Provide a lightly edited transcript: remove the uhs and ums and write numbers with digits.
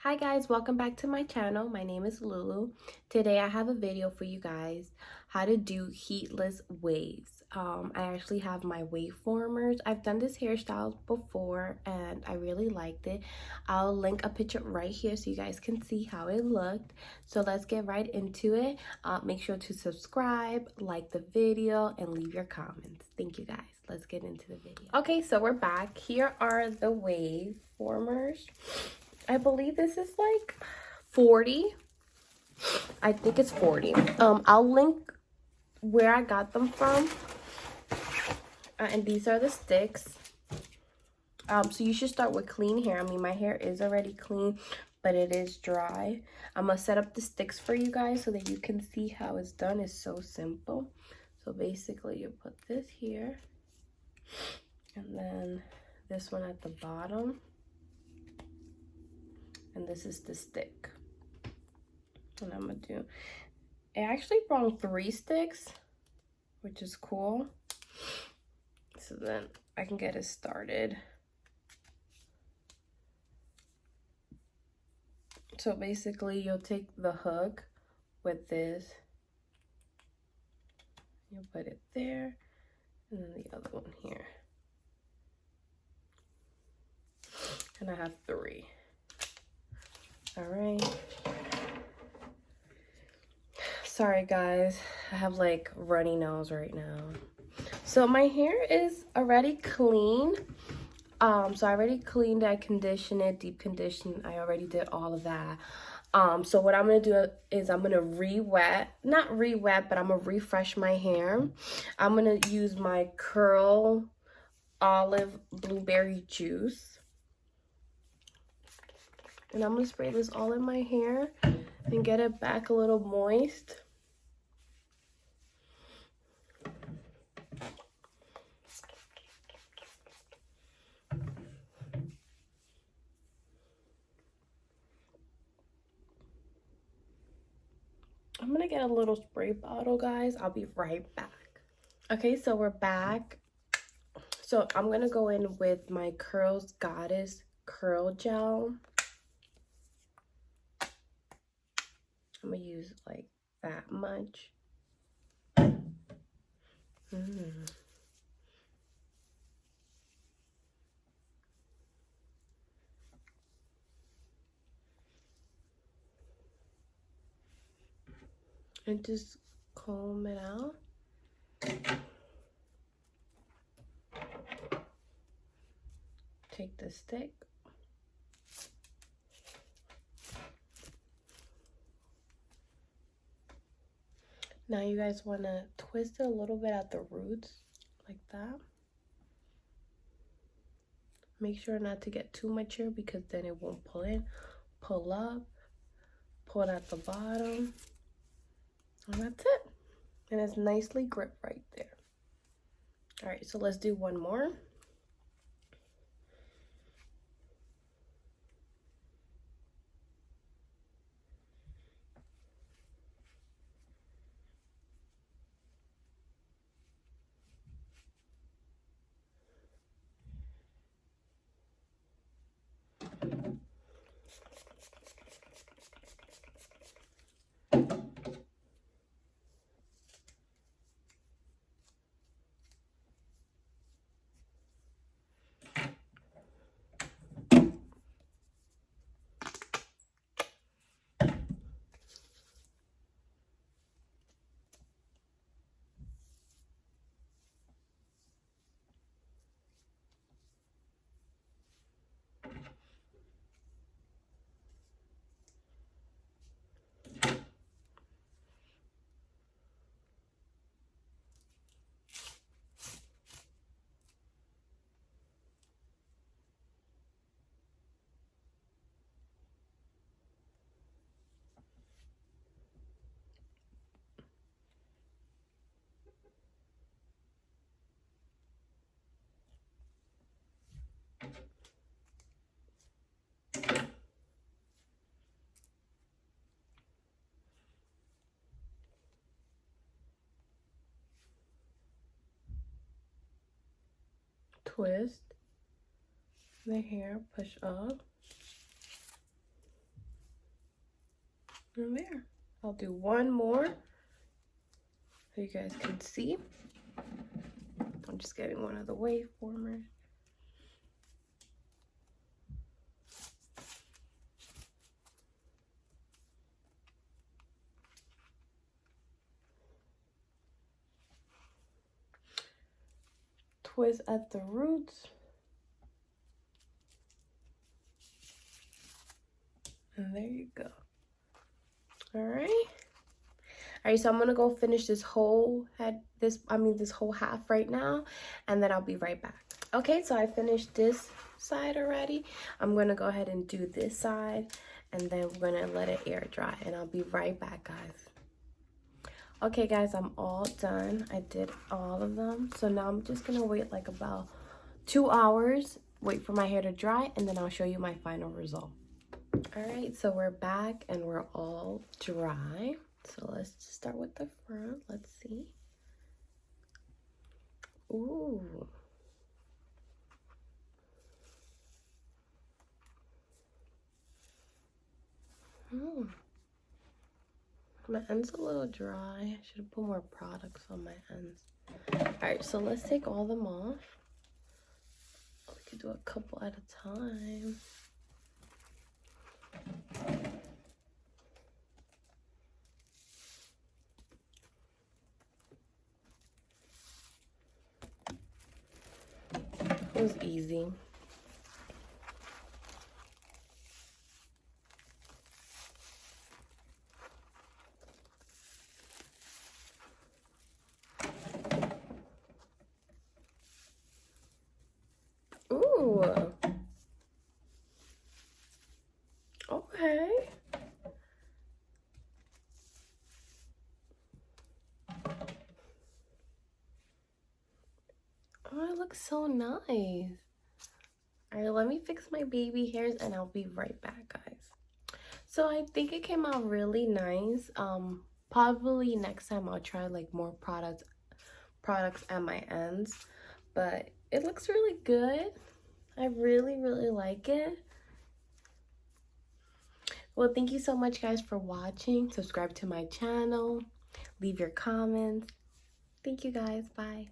Hi guys, welcome back to my channel. My name is Lulu. Today I have a video for you guys how to do heatless waves. I actually have my waveformers. I've done this hairstyle before and I really liked it. I'll link a picture right here so you guys can see how it looked. So let's get right into it. Make sure to subscribe, like the video, and leave your comments. Thank you guys. Let's get into the video. Okay, so we're back. Here are the waveformers. I believe this is like 40. I think it's 40. I'll link where I got them from. And these are the sticks. So you should start with clean hair. I mean, my hair is already clean, but it is dry. I'm gonna set up the sticks for you guys so that you can see how it's done. It's so simple. So basically you put this here and then this one at the bottom. And this is the stick. And I'm gonna do, it actually brought 3 sticks, which is cool. So then I can get it started. So basically you'll take the hook with this, you'll put it there, and then the other one here. And I have 3. All right. Sorry guys, I have like runny nose right now. So my hair is already clean. So I already cleaned it, I conditioned it, deep conditioned. I already did all of that. So what I'm gonna do is I'm gonna not re-wet, but I'm gonna refresh my hair. I'm gonna use my Curl Olive Blueberry Juice. And I'm gonna spray this all in my hair and get it back a little moist. I'm gonna get a little spray bottle, guys. I'll be right back. Okay, so we're back. So I'm gonna go in with my Curls Goddess Curl Gel. I'm gonna use like that much. And just comb it out. Take the stick. Now you guys want to twist it a little bit at the roots, like that. Make sure not to get too much here because then it won't pull in. Pull up, pull it at the bottom, and that's it. And it's nicely gripped right there. All right, so let's do one more. Twist the hair, push up. And there. I'll do one more so you guys can see. I'm just getting one of the WAVEFORMERs. Twist at the roots. And there you go. Alright. Alright, so I'm gonna go finish this whole this whole half right now, and then I'll be right back. Okay, so I finished this side already. I'm gonna go ahead and do this side, and then we're gonna let it air dry, and I'll be right back, guys. Okay, guys, I'm all done. I did all of them. So now I'm just gonna wait like about 2 hours, wait for my hair to dry, and then I'll show you my final result. Alright, so we're back and we're all dry. So let's just start with the front. Let's see. Ooh. My end's a little dry. I should have put more products on my ends. Alright, so let's take all of them off. We could do a couple at a time. It was easy. Ooh. Okay. Oh, it looks so nice. Alright, let me fix my baby hairs and I'll be right back, guys. So I think it came out really nice. Probably next time I'll try like more products at my ends. But it looks really good. I really like it. Well, thank you so much, guys, for watching. Subscribe to my channel. Leave your comments. Thank you, guys. Bye.